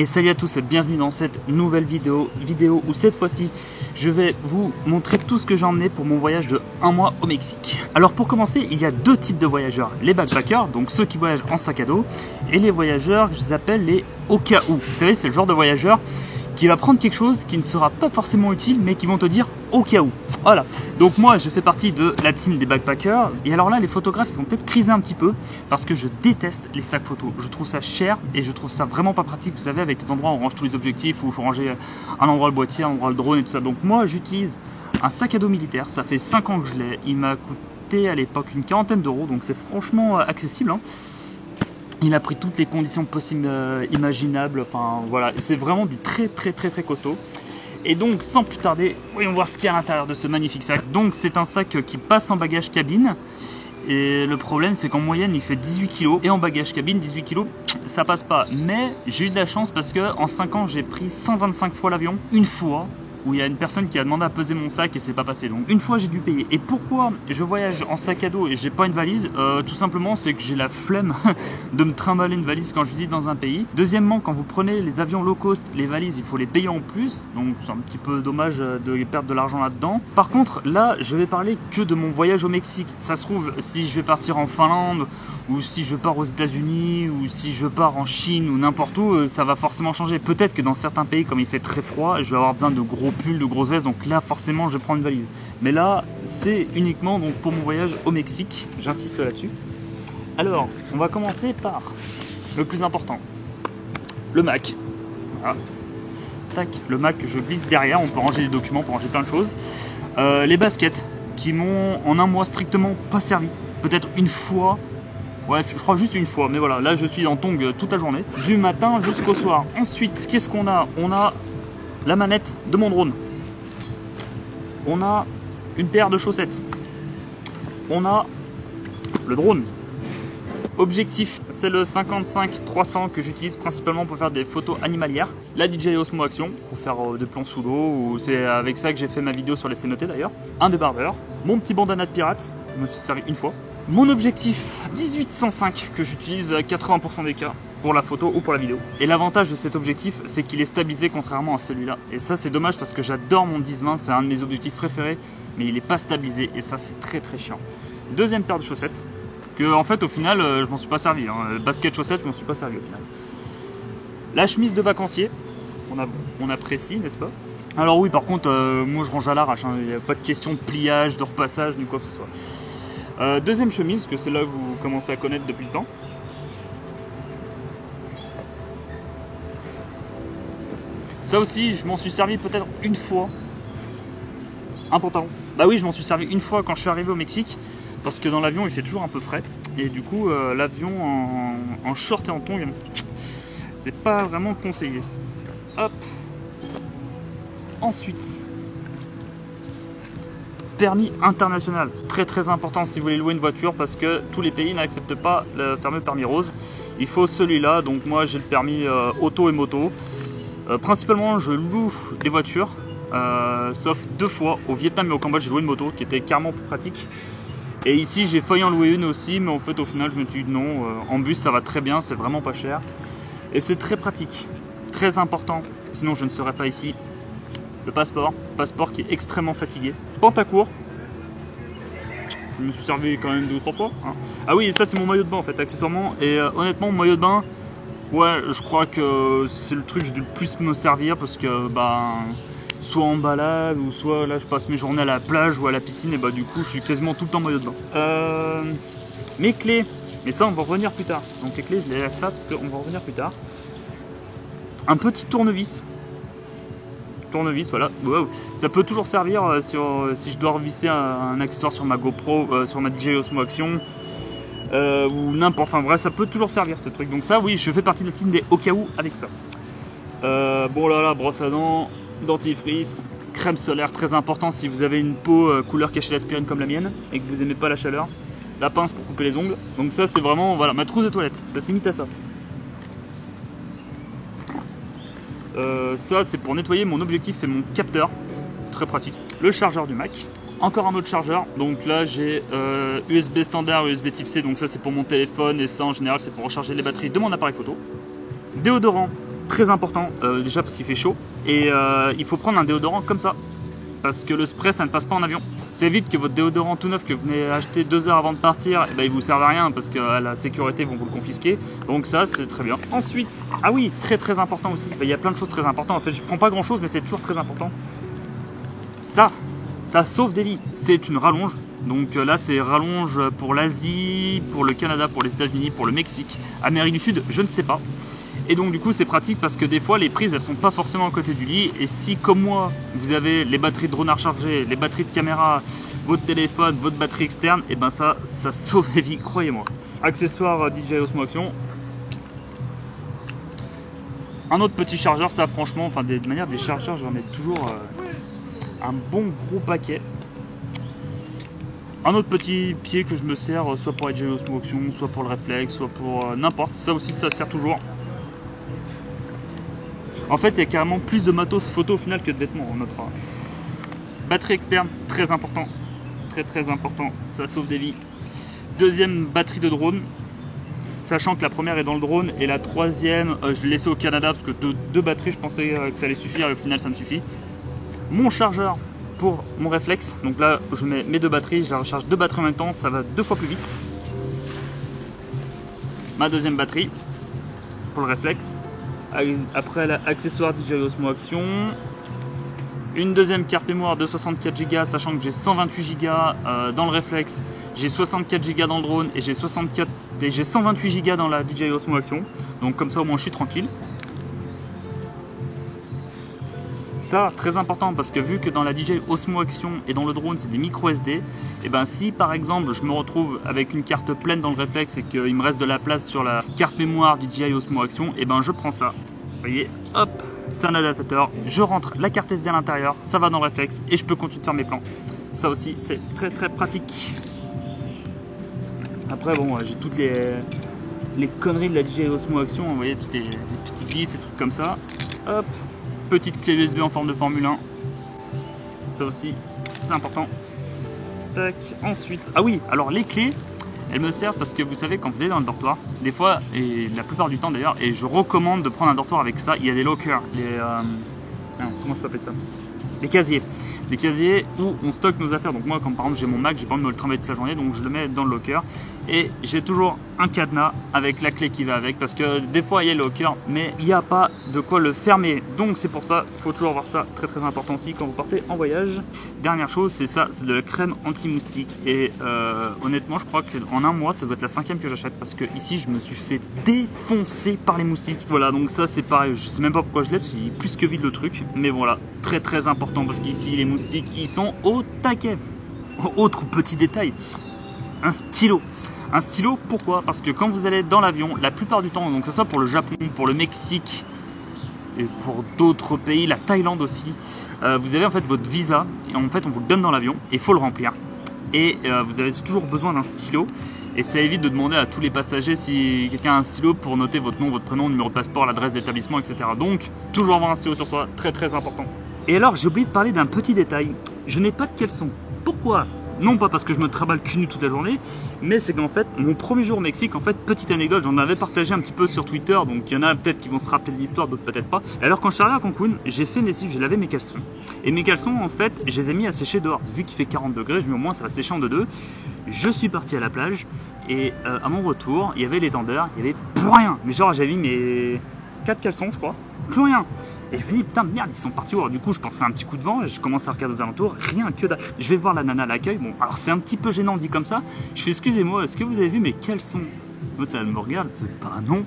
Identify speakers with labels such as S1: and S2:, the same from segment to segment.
S1: Et salut à tous et bienvenue dans cette nouvelle vidéo où cette fois-ci je vais vous montrer tout ce que j'ai emmené pour mon voyage de 1 mois au Mexique. Alors pour commencer, il y a deux types de voyageurs, les backpackers, donc ceux qui voyagent en sac à dos, et les voyageurs que je les appelle les au cas où. Vous savez, c'est le genre de voyageur qui va prendre quelque chose qui ne sera pas forcément utile mais qui vont te dire au cas où. Voilà, donc moi je fais partie de la team des backpackers et alors là les photographes vont peut-être criser un petit peu parce que je déteste les sacs photos. Je trouve ça cher et je trouve ça vraiment pas pratique, vous savez, avec les endroits où on range tous les objectifs, où il faut ranger un endroit le boîtier, un endroit le drone et tout ça. Donc moi j'utilise un sac à dos militaire, ça fait 5 ans que je l'ai, il m'a coûté à l'époque une quarantaine d'euros, donc c'est franchement accessible, hein. Il a pris toutes les conditions possibles, imaginables, enfin voilà, c'est vraiment du très costaud. Et donc sans plus tarder, voyons voir ce qu'il y a à l'intérieur de ce magnifique sac. Donc c'est un sac qui passe en bagage cabine. Et le problème c'est qu'en moyenne il fait 18 kg. Et en bagage cabine, 18 kg, ça passe pas. Mais j'ai eu de la chance parce que en 5 ans j'ai pris 125 fois l'avion. Une fois où il y a une personne qui a demandé à peser mon sac et c'est pas passé. Donc une fois j'ai dû payer. Et pourquoi je voyage en sac à dos et j'ai pas une valise? Tout simplement c'est que j'ai la flemme de me trimballer une valise quand je visite dans un pays. Deuxièmement, quand vous prenez les avions low cost, les valises il faut les payer en plus. Donc c'est un petit peu dommage de perdre de l'argent là-dedans. Par contre là je vais parler que de mon voyage au Mexique. Ça se trouve si je vais partir en Finlande, ou si je pars aux États-Unis, ou si je pars en Chine, ou n'importe où, ça va forcément changer. Peut-être que dans certains pays, comme il fait très froid, je vais avoir besoin de gros pulls, de grosses vestes, donc là, forcément, je prends une valise. Mais là, c'est uniquement donc, pour mon voyage au Mexique, j'insiste là-dessus. Alors, on va commencer par le plus important, le Mac. Voilà. Tac, le Mac que je glisse derrière, on peut ranger les documents, on peut ranger plein de choses. Les baskets, qui m'ont en 1 mois strictement pas servi. Peut-être une fois. Ouais, je crois juste une fois, mais voilà, là je suis en tongs toute la journée, du matin jusqu'au soir. Ensuite, qu'est-ce qu'on a? On a la manette de mon drone. On a une paire de chaussettes. On a le drone. Objectif, c'est le 55-300 que j'utilise principalement pour faire des photos animalières. La DJI Osmo Action, pour faire des plans sous l'eau, c'est avec ça que j'ai fait ma vidéo sur les cénotés d'ailleurs. Un débardeur. Mon petit bandana de pirate, je me suis servi une fois. Mon objectif 18-105 que j'utilise à 80% des cas pour la photo ou pour la vidéo. Et l'avantage de cet objectif, c'est qu'il est stabilisé contrairement à celui-là. Et ça c'est dommage parce que j'adore mon 10-20, c'est un de mes objectifs préférés, mais il n'est pas stabilisé et ça c'est très chiant. Deuxième paire de chaussettes, que en fait au final je m'en suis pas servi. Hein. Basket chaussettes, je m'en suis pas servi au final. La chemise de vacancier, on apprécie, n'est-ce pas? Alors oui, par contre, moi je range à l'arrache, hein. Il n'y a pas de question de pliage, de repassage, ni quoi que ce soit. Deuxième chemise, que c'est là que vous commencez à connaître depuis le temps. Ça aussi, je m'en suis servi peut-être une fois. Un pantalon. Bah oui, je m'en suis servi une fois quand je suis arrivé au Mexique. Parce que dans l'avion, il fait toujours un peu frais. Et du coup, l'avion en short et en tongs, c'est pas vraiment conseillé. Hop. Ensuite, permis international, très important si vous voulez louer une voiture parce que tous les pays n'acceptent pas le fameux permis rose. Il faut celui-là, donc moi j'ai le permis auto et moto. Principalement je loue des voitures, sauf 2 fois au Vietnam et au Cambodge j'ai loué une moto qui était carrément plus pratique. Et ici j'ai failli en louer une aussi, mais en fait au final je me suis dit non, en bus ça va très bien, c'est vraiment pas cher. Et c'est très pratique, très important, sinon je ne serais pas ici. Le passeport qui est extrêmement fatigué. Pantacourt, je me suis servi quand même 2 ou 3 fois. Hein. Ah oui, ça c'est mon maillot de bain en fait, accessoirement. Et honnêtement, mon maillot de bain, ouais, je crois que c'est le truc que j'ai dû le plus me servir parce que, soit en balade ou soit là je passe mes journées à la plage ou à la piscine et du coup je suis quasiment tout le temps maillot de bain. Mes clés, mais ça on va revenir plus tard. Donc les clés je les laisse là parce qu'on va revenir plus tard. Un petit tournevis. Voilà, wow. Ça peut toujours servir si je dois revisser un accessoire sur ma GoPro, sur ma DJI Osmo Action, ou n'importe, enfin bref, ça peut toujours servir ce truc. Donc ça, oui, je fais partie de la team des au cas où avec ça. Bon là, brosse à dents, dentifrice, crème solaire, très important si vous avez une peau couleur cachée d'aspirine comme la mienne et que vous n'aimez pas la chaleur. La pince pour couper les ongles. Donc ça, c'est vraiment, voilà, ma trousse de toilette, ça se limite à ça. Ça c'est pour nettoyer mon objectif et mon capteur, très pratique. Le chargeur du Mac, encore un autre chargeur, donc là j'ai USB standard, USB type C, donc ça c'est pour mon téléphone et ça en général c'est pour recharger les batteries de mon appareil photo. Déodorant, très important, déjà parce qu'il fait chaud, et il faut prendre un déodorant comme ça, parce que le spray ça ne passe pas en avion. Ça évite que votre déodorant tout neuf que vous venez acheter 2 heures avant de partir, et ben, il vous serve à rien parce qu'à la sécurité ils vont vous le confisquer. Donc ça c'est très bien. Ensuite, ah oui, très important aussi, il y a plein de choses très importantes. En fait je prends pas grand chose mais c'est toujours très important. Ça sauve des vies. C'est une rallonge. Donc là c'est rallonge pour l'Asie, pour le Canada, pour les États-Unis, pour le Mexique, Amérique du Sud, je ne sais pas. Et donc du coup c'est pratique parce que des fois les prises elles sont pas forcément à côté du lit, et si comme moi vous avez les batteries de drone à recharger, les batteries de caméra, votre téléphone, votre batterie externe, et ben ça sauve les vies, croyez-moi. Accessoire DJI Osmo Action. Un autre petit chargeur, ça franchement, enfin de manière des chargeurs j'en ai toujours un bon gros paquet. Un autre petit pied que je me sers, soit pour DJI Osmo Action, soit pour le réflexe, soit pour n'importe, ça aussi ça sert toujours. En fait, il y a carrément plus de matos photo au final que de vêtements. Notre batterie externe, très important. Très important. Ça sauve des vies. Deuxième batterie de drone. Sachant que la première est dans le drone et la troisième, je l'ai laissée au Canada parce que deux batteries, je pensais que ça allait suffire et au final, ça me suffit. Mon chargeur pour mon réflexe. Donc là, je mets mes 2 batteries. Je la recharge 2 batteries en même temps. Ça va 2 fois plus vite. Ma deuxième batterie pour le réflexe. Après l'accessoire DJI Osmo Action, une deuxième carte mémoire de 64 Go, sachant que j'ai 128 Go dans le réflexe, j'ai 64 Go dans le drone et j'ai 128 Go dans la DJI Osmo Action. Donc comme ça au moins je suis tranquille. Ça, très important parce que vu que dans la DJI Osmo Action et dans le drone c'est des micro SD, et ben si par exemple je me retrouve avec une carte pleine dans le réflexe et qu'il me reste de la place sur la carte mémoire DJI Osmo Action, et ben je prends ça. Vous voyez, hop, c'est un adaptateur, je rentre la carte SD à l'intérieur, ça va dans le réflexe et je peux continuer de faire mes plans. Ça aussi c'est très pratique. Après bon, j'ai toutes les conneries de la DJI Osmo Action, vous voyez, toutes les petites vis et trucs comme ça. Hop. Petite clé USB en forme de Formule 1. Ça aussi, c'est important. Tac. Ensuite, ah oui, alors les clés, elles me servent parce que vous savez, quand vous allez dans le dortoir, des fois, et la plupart du temps d'ailleurs, et je recommande de prendre un dortoir avec ça, il y a des lockers, comment je peux appeler ça? Des casiers. Des casiers où on stocke nos affaires. Donc moi, comme par exemple j'ai mon Mac, j'ai pas envie de me le trimballer toute la journée, donc je le mets dans le locker. Et j'ai toujours un cadenas avec la clé qui va avec, parce que des fois il y a le locker, mais il n'y a pas de quoi le fermer. Donc c'est pour ça, il faut toujours avoir ça, très important aussi quand vous partez en voyage. Dernière chose, c'est ça, c'est de la crème anti-moustique. Et honnêtement, je crois qu'en un mois, ça doit être la 5e que j'achète, parce que ici je me suis fait défoncer par les moustiques. Voilà, donc ça c'est pareil, je sais même pas pourquoi je l'ai, parce qu'il est plus que vide le truc. Mais voilà, très important, parce qu'ici les moustiques, ils sont au taquet. Autre petit détail, un stylo. Un stylo, pourquoi? Parce que quand vous allez dans l'avion, la plupart du temps, donc que ce soit pour le Japon, pour le Mexique et pour d'autres pays, la Thaïlande aussi, vous avez en fait votre visa et en fait on vous le donne dans l'avion et il faut le remplir. Et vous avez toujours besoin d'un stylo et ça évite de demander à tous les passagers si quelqu'un a un stylo pour noter votre nom, votre prénom, numéro de passeport, l'adresse d'établissement, etc. Donc toujours avoir un stylo sur soi, très important. Et alors j'ai oublié de parler d'un petit détail, je n'ai pas de caleçon. Pourquoi? Non pas parce que je me travaille cul nu toute la journée, mais c'est qu'en fait, mon premier jour au Mexique, en fait, petite anecdote, j'en avais partagé un petit peu sur Twitter, donc il y en a peut-être qui vont se rappeler de l'histoire, d'autres peut-être pas. Alors quand je suis arrivé à Cancun, j'ai fait une lessive, j'ai lavé mes caleçons. Et mes caleçons, en fait, je les ai mis à sécher dehors. Vu qu'il fait 40 degrés, je me dis au moins ça va sécher en 2-2. Je suis parti à la plage, et à mon retour, il y avait l'étendard, il y avait plus rien. Mais genre, j'avais mis mes 4 caleçons, je crois, plus rien. Et je me dis, putain, merde, ils sont partis. Alors, du coup, je pensais à un petit coup de vent. Je commence à regarder aux alentours. Rien que dalle. Je vais voir la nana à l'accueil. Bon, alors c'est un petit peu gênant dit comme ça. Je fais, excusez-moi, est-ce que vous avez vu mes caleçons? L'autre, elle me regarde. Elle fait, bah non.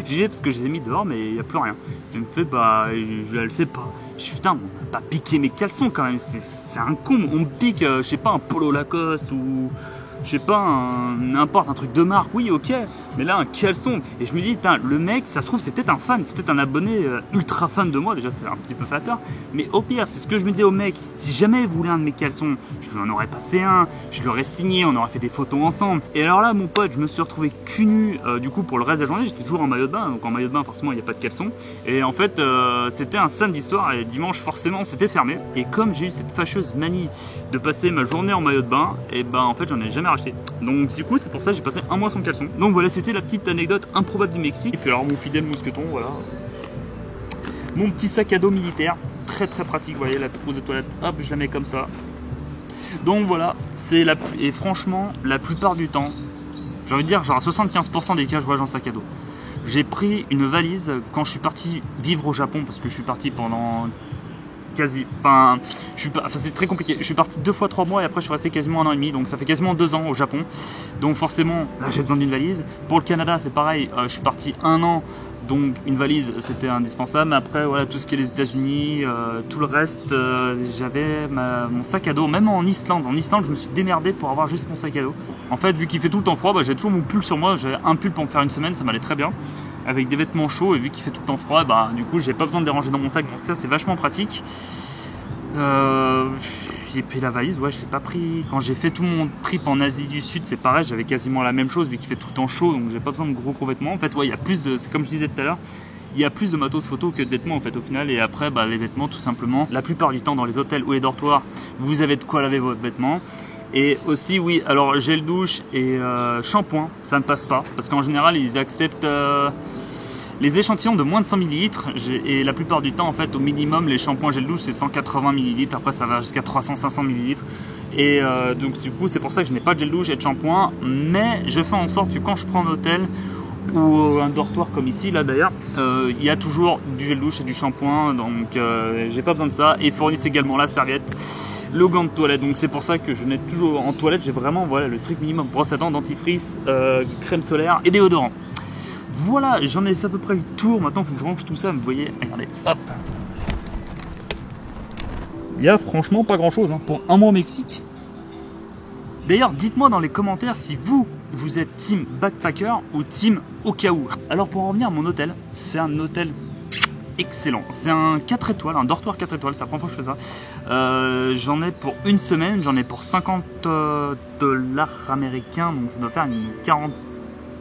S1: J'y vais parce que je les ai mis dehors, mais il n'y a plus rien. Elle me fait, bah, je le sais pas. Je fais, putain, on va pas piquer mes caleçons quand même. C'est un con. On me pique, je sais pas, un polo Lacoste ou. Je sais pas, n'importe, un truc de marque, oui, ok, mais là, un caleçon. Et je me dis, le mec, ça se trouve, c'est peut-être un fan, c'est peut-être un abonné ultra fan de moi, déjà, c'est un petit peu flatteur. Mais au pire, c'est ce que je me disais au mec, si jamais il voulait un de mes caleçons, je lui en aurais passé un, je l'aurais signé, on aurait fait des photos ensemble. Et alors là, mon pote, je me suis retrouvé cul nu, du coup, pour le reste de la journée, j'étais toujours en maillot de bain, donc en maillot de bain, forcément, il n'y a pas de caleçon. Et en fait, c'était un samedi soir, et dimanche, forcément, c'était fermé. Et comme j'ai eu cette fâcheuse manie de passer ma journée en maillot de bain, et ben, en fait, j'en ai jamais racheté. Donc du coup c'est pour ça que j'ai passé un mois sans caleçon. Donc voilà, c'était la petite anecdote improbable du Mexique. Et puis alors mon fidèle mousqueton, voilà. Mon petit sac à dos militaire, très très pratique, vous voyez la trousse de toilette, hop, je la mets comme ça. Donc voilà, et franchement, la plupart du temps, j'ai envie de dire, genre à 75% des cas, je voyage en sac à dos. J'ai pris une valise quand je suis parti vivre au Japon, parce que je suis parti pendant c'est très compliqué. Je suis parti 2 fois 3 mois et après je suis resté quasiment 1 an et demi, donc ça fait quasiment 2 ans au Japon. Donc forcément, là j'ai besoin d'une valise. Pour le Canada, c'est pareil, je suis parti 1 an, donc une valise c'était indispensable. Mais après, voilà, tout ce qui est les États-Unis, tout le reste, j'avais mon sac à dos. Même en Islande, je me suis démerdé pour avoir juste mon sac à dos. En fait, vu qu'il fait tout le temps froid, j'ai toujours mon pull sur moi. J'avais un pull pour me faire une semaine, ça m'allait très bien. Avec des vêtements chauds, et vu qu'il fait tout le temps froid, du coup j'ai pas besoin de les ranger dans mon sac, donc ça c'est vachement pratique. Et puis la valise, ouais, je l'ai pas pris. Quand j'ai fait tout mon trip en Asie du Sud, c'est pareil, j'avais quasiment la même chose vu qu'il fait tout le temps chaud, donc j'ai pas besoin de gros vêtements. En fait, ouais, il y a plus de, c'est comme je disais tout à l'heure, il y a plus de matos photo que de vêtements en fait au final. Et après, les vêtements, tout simplement, la plupart du temps dans les hôtels ou les dortoirs, vous avez de quoi laver vos vêtements. Et aussi, oui, alors gel douche et shampoing, ça ne passe pas parce qu'en général, ils acceptent les échantillons de moins de 100 ml. Et la plupart du temps, en fait, au minimum, les shampoings gel douche, c'est 180 ml. Après, ça va jusqu'à 300-500 ml. Et donc, du coup, c'est pour ça que je n'ai pas de gel douche et de shampoing. Mais je fais en sorte que quand je prends un hôtel ou un dortoir comme ici, là d'ailleurs, il y a toujours du gel douche et du shampoing. Donc, j'ai pas besoin de ça. Et ils fournissent également la serviette, le gant de toilette, donc c'est pour ça que je mets toujours en toilette, j'ai vraiment le strict minimum, brosse à dents, dentifrice, crème solaire et déodorant. Voilà, j'en ai fait à peu près le tour, maintenant il faut que je range tout ça, vous voyez, regardez, hop. Il y a franchement pas grand chose pour 1 mois au Mexique. D'ailleurs, dites-moi dans les commentaires si vous êtes team backpacker ou team au cas où. Alors pour en revenir à mon hôtel, c'est un hôtel excellent, c'est un 4 étoiles, un dortoir 4 étoiles, c'est la première fois que je fais ça. J'en ai pour une semaine, j'en ai pour 50 $ américains, donc ça doit faire une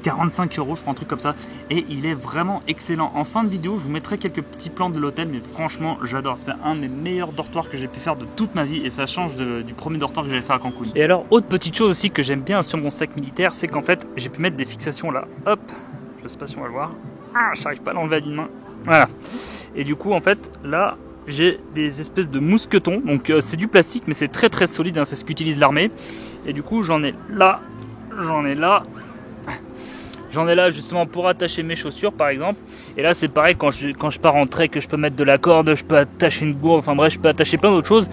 S1: 45 €, je crois, un truc comme ça. Et il est vraiment excellent. En fin de vidéo, je vous mettrai quelques petits plans de l'hôtel, mais franchement, j'adore. C'est un des meilleurs dortoirs que j'ai pu faire de toute ma vie et ça change du premier dortoir que j'avais fait à Cancun. Et alors, autre petite chose aussi que j'aime bien sur mon sac militaire, c'est qu'en fait, j'ai pu mettre des fixations là. Hop, je sais pas si on va le voir. Ah, j'arrive pas à l'enlever à d'une main. Voilà. Et du coup, en fait, là, j'ai des espèces de mousquetons. Donc, c'est du plastique, mais c'est très très solide. C'est ce qu'utilise l'armée. Et du coup, j'en ai là, j'en ai là. J'en ai là justement pour attacher mes chaussures par exemple. Et là c'est pareil quand je pars en trek, que je peux mettre de la corde, je peux attacher une gourde, enfin bref, je peux attacher plein d'autres choses.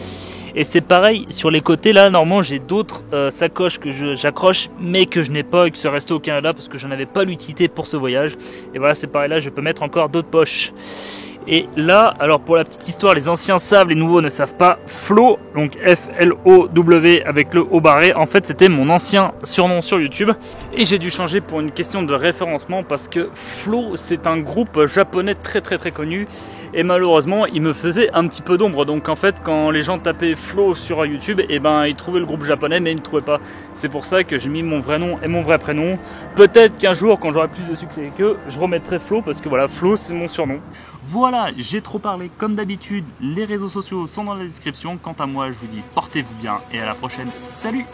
S1: Et c'est pareil sur les côtés là, normalement j'ai d'autres sacoches que j'accroche mais que je n'ai pas et qui sont restées au Canada parce que je n'avais pas l'utilité pour ce voyage. Et voilà, c'est pareil, là je peux mettre encore d'autres poches. Et là, alors pour la petite histoire, les anciens savent, les nouveaux ne savent pas, Flo, donc F-L-O-W avec le haut barré, en fait c'était mon ancien surnom sur YouTube. Et j'ai dû changer pour une question de référencement parce que Flo c'est un groupe japonais très très très connu. Et malheureusement il me faisait un petit peu d'ombre, donc en fait quand les gens tapaient Flo sur YouTube, et ils trouvaient le groupe japonais mais ils ne trouvaient pas. C'est pour ça que j'ai mis mon vrai nom et mon vrai prénom. Peut-être qu'un jour quand j'aurai plus de succès que je remettrai Flo parce que voilà, Flo c'est mon surnom. Voilà, j'ai trop parlé comme d'habitude, les réseaux sociaux sont dans la description. Quant à moi, je vous dis portez-vous bien et à la prochaine. Salut!